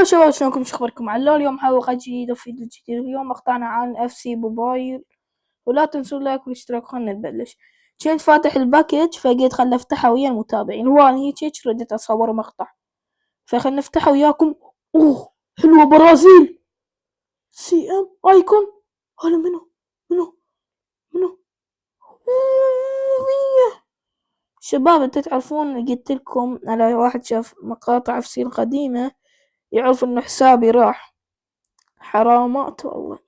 هلا شباب، شلونكم؟ شو اخباركم؟ على اليوم حلقة جديدة وفيديو جديد. اليوم مقطعنا عن اف سي موبايل، ولا تنسوا اللايك والاشتراك. خلنا نبلش. كنت فاتح الباكج فقلت خلنا نفتحه ويا المتابعين، هو انا هيك رديت اصور مقطع، فخلنا نفتحه وياكم. اوه حلوة برازيل، سي ام ايكون. هلا منو مية. شباب انتوا تعرفون، قلت لكم على واحد شاف مقاطع اف سي القديمة يعرف انه حسابي راح. حرامات والله،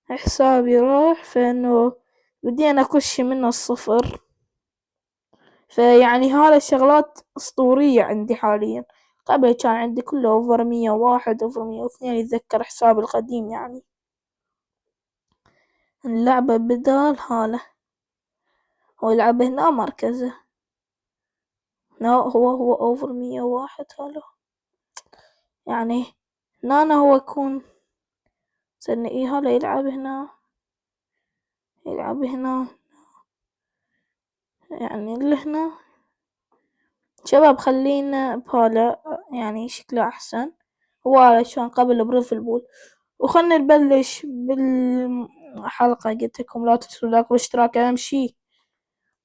حسابي راح، فانه بدينا اكش من الصفر. فيعني هاي الشغلات اسطورية عندي حاليا. قبل كان عندي كله اوفر 101 اوفر 102، يتذكر حسابي القديم يعني. اللعبة بدال هاله، هو يلعب هنا مركزه. لا هو اوفر 101 هاله يعني. هنا هو يكون سنة ايه، هاله يلعب هنا يعني اللي هنا. شباب خلينا بهالا يعني شكله احسن. هو علشان قبل بريف البول. وخلنا نبلش بالحلقة. قلت لكم لا تنسوا اللايك والاشتراك اهم شي.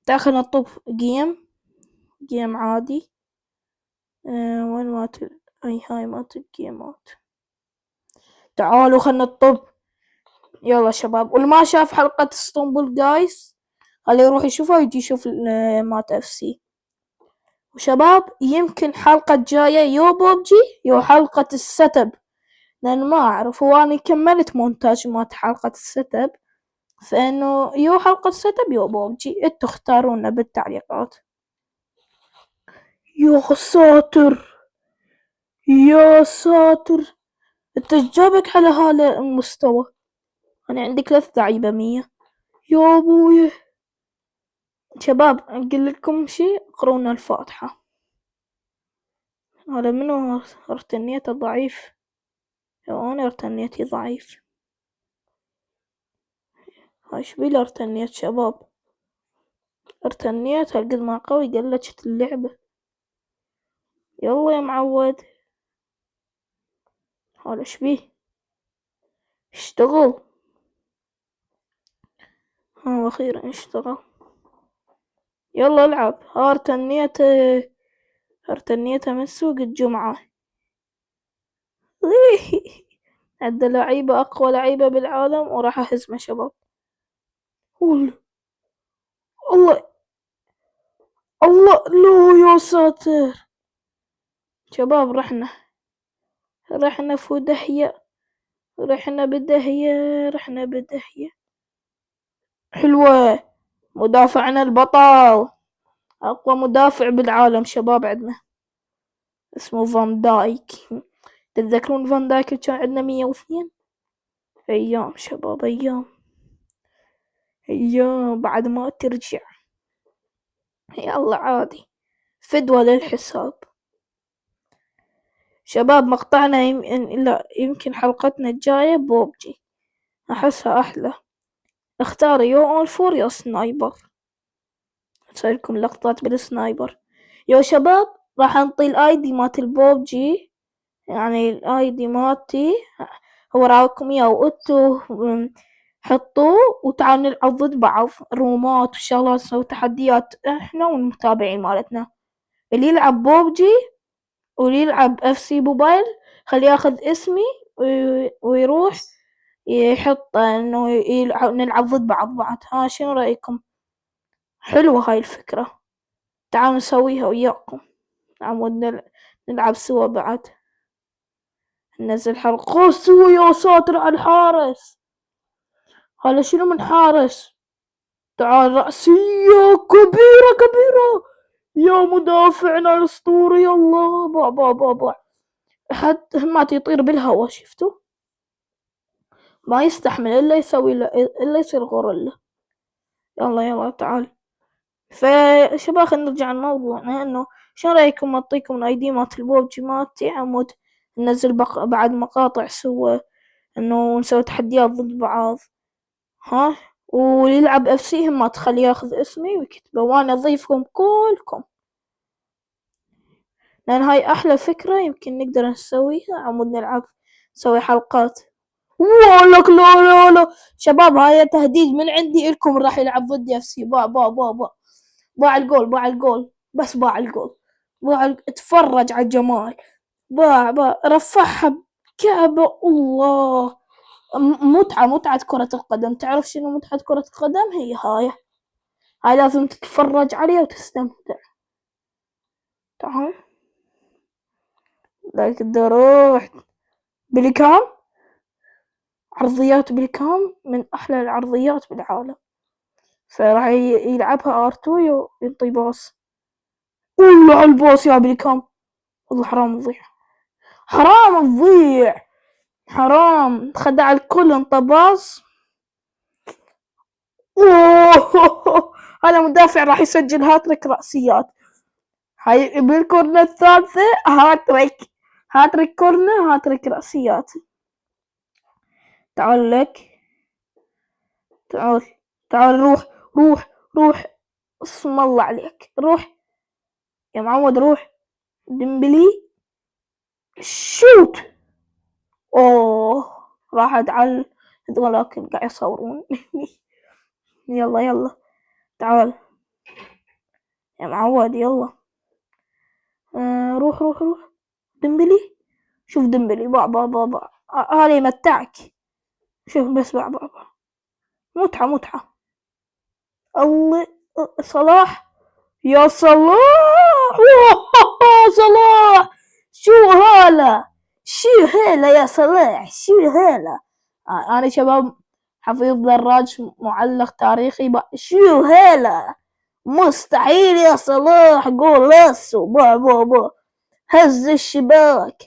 داخل نطب جيم عادي. وين مات هاي مات الجيمات. تعالوا خلنا نطب. يلا شباب، واللي ما شاف حلقة اسطنبول جايز خليه يروح يشوفها ويجي يشوف مات اف سي. وشباب يمكن حلقة جاية يو بوبجي يو حلقة الست اب، لأن ما أعرف. هو أنا كملت مونتاج مات حلقة الست اب، فإنه يو حلقة الست اب يو بوبجي، انتو اختارونا بالتعليقات. يا ساتر يا ساتر، انت جابك على هذا المستوى؟ أنا عندي 3 لعيبة 100 يا أبوي. شباب أقول لكم شي، اقرونا الفاتحة. هذا منو ارتنيته ضعيف؟ أنا ارتنيتي ضعيف. هاي شبيل ارتنيت شباب، ارتنيت هالقد ما قوي قلشت اللعبة. يلا يا معود، هذا شبيه اشتغل. ها أخيرا اشتغل. يلا العب. ارتنيته من سوق الجمعة. عنده لعيبة، أقوى لعيبة بالعالم، وراح أهزمه شباب. الله الله الله، لا يا ساتر. شباب رحنا في دهية، رحنا بدهية. حلوة. مدافعنا البطل، أقوى مدافع بالعالم شباب عندنا، اسمه فان دايك. تتذكرون فان دايك كان عندنا 102؟ أيام شباب، أيام بعد ما ترجع. يلا عادي، فدوى للحساب. شباب مقطعنا يمكن حلقتنا الجاية بوبجي، أحسها أحلى. اختار يو اون فور يا سنايبر. أسويلكم لقطات بالسنايبر. يا شباب راح انطي الاي دي مات البوبجي، يعني الاي دي ماتي هو راكم اياه، وانتو حطوه وتعالوا نلعب ضد بعض رومات وشغلات، نسوي تحديات احنا والمتابعين مالتنا. اللي يلعب بوبجي واللي يلعب اف سي موبايل خليه ياخذ اسمي ويروح يحط انه نلعب ضد بعض. ها شنو رايكم؟ حلوة هاي الفكرة، تعالوا نسويها وياكم. عمود نلعب سوا بعد، ننزل حلقة سوا. يا ساتر على الحارس، هلا شنو من حارس؟ تعال رأسية كبيرة يا مدافعنا الأسطوري. الله با حتى ما يطير بالهوا، شفتوا؟ ما يستحمل إلا يسوي إلا يصير غوريلا. يلا تعال. فشباب خلينا نرجع لموضوعنا، انه شو رايكم اعطيكم الاي دي مالت البوبجي مالتي عمود، ننزل بعد مقاطع سوا، انه نسوي تحديات ضد بعض. ها واللي يلعب اف سي ما تخليه ياخذ اسمي ويكتبه وانا اضيفكم كلكم. لأن هاي أحلى فكرة يمكن نقدر نسويها. عمود نلعب نسوي حلقات. والله لا لا لا شباب، هاي تهديد من عندي إلكم، راح يلعب ضدي اف سي. باع الجول بس باع الجول. اتفرج على الجمال. باع رفعها بكعبة. الله، متعة كرة القدم. تعرف شنو متعة كرة القدم؟ هي هاي لازم تتفرج عليها وتستمتع. تعال لكن روح بليكام. عرضيات بليكام من أحلى العرضيات بالعالم. فراح يلعبها ارتو ينطي باص. والله على الباص يا بليكام. والله حرام تضيع، حرام خدع الكل. انطى باص. اوه هذا مدافع راح يسجل هاتريك رأسيات. هاي بالكورنر الثالثة هاتريك كورنر، هاتريك رأسيات. تعال لك، تعال روح اسم الله عليك. روح يا معود، روح. ديمبلي شوت. اوه راحت على، ولكن قاعد يصورون. يلا تعال يا معود، يلا. روح ديمبلي. شوف ديمبلي با هذا يمتعك. شوف بس با متعة. الله، صلاح. يا صلاح. صلاح شو هلا يا صلاح، شو هلا. أنا شباب حفيظ دراج معلق تاريخي. شو هلا، مستحيل يا صلاح. جول لاسو با هز الشباك.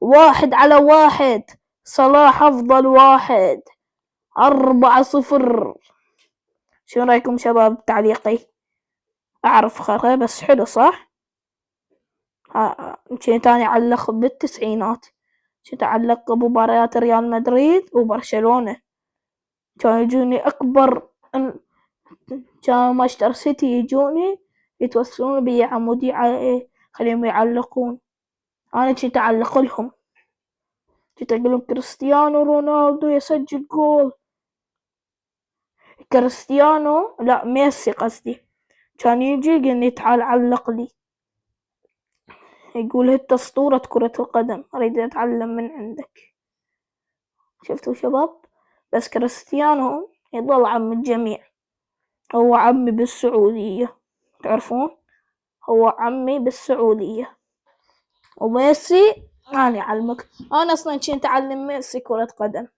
1-1. صلاح أفضل واحد. 4-0. شو رأيكم شباب تعليقي؟ أعرف خرا بس حلو صح؟ كنت أنا أعلق بالتسعينات. كنت أعلق بمباريات ريال مدريد وبرشلونة. كانوا يجوني أكبر، كان مانشستر سيتي يجوني يتوسلون بي عمودي خليهم يعلقون. أنا كنت أعلق لهم، كنت أقول لهم كريستيانو رونالدو يسجل جول. كريستيانو لا ميسي قصدي، كان يجي يقولني تعال علق لي، يقول انت اسطورة كرة القدم، اريد اتعلم من عندك. شفتوا شباب؟ بس كريستيانو يضل عم الجميع، هو عمي بالسعودية، تعرفون هو عمي بالسعودية. وميسي أنا أعلمك، أنا أصلا كنت أعلم ميسي كرة قدم.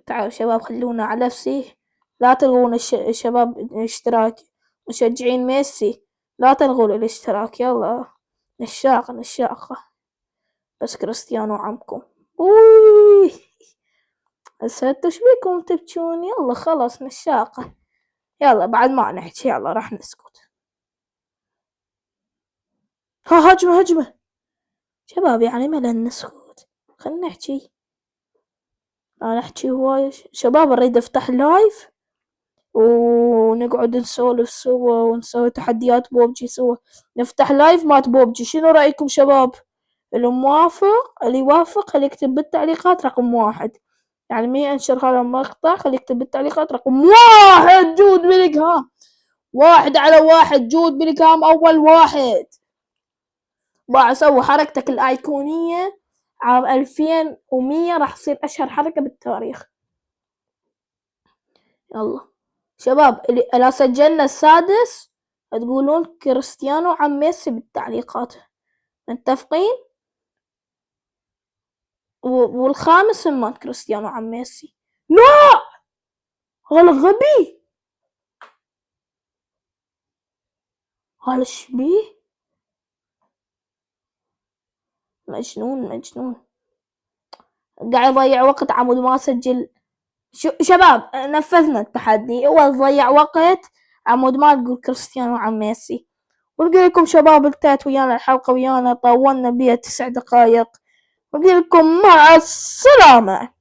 تعالوا شباب خلونا على نفسي، لا تلغون الشباب الاشتراك. مشجعين ميسي لا تلغوا الاشتراك. يلا نشاقة بس كريستيانو عمكم. اوي هسه انتو شبيكم تبكون؟ يلا خلاص نشاقة، يلا بعد ما نحكي يلا راح نسكت. هجمة شباب، يعني ملل نسكت، خلنا نحكي. لا نحكي هواي شباب، اريد افتح لايف ونقعد نسولف سوا ونسوي تحديات بوبجي سوا. نفتح لايف مات بوبجي، شنو رأيكم شباب؟ اللي يوافق خليه يكتب بالتعليقات رقم 1. يعني مين انشر هذا المقطع خليه يكتب بالتعليقات رقم 1. جود بيلينغهام 1-1. جود بيلينغهام أول واحد. راح أسوي حركتك الأيقونية عام 2100، راح تصير أشهر حركة بالتاريخ. يلا شباب، إذا سجلنا السادس تقولون كريستيانو عم ميسي بالتعليقات، متفقين؟ والخامس من كريستيانو عم ميسي. لا هذا غبي، هذا شبيه مجنون قاعد يضيع وقت عمود ما سجل. شباب نفذنا التحدي، هو ضيع وقت عمود ما تقول كريستيانو عم ميسي. ونقول لكم شباب انتهت ويانا الحلقة، ويانا طولنا بيها 9 دقائق، ونقول لكم مع السلامة.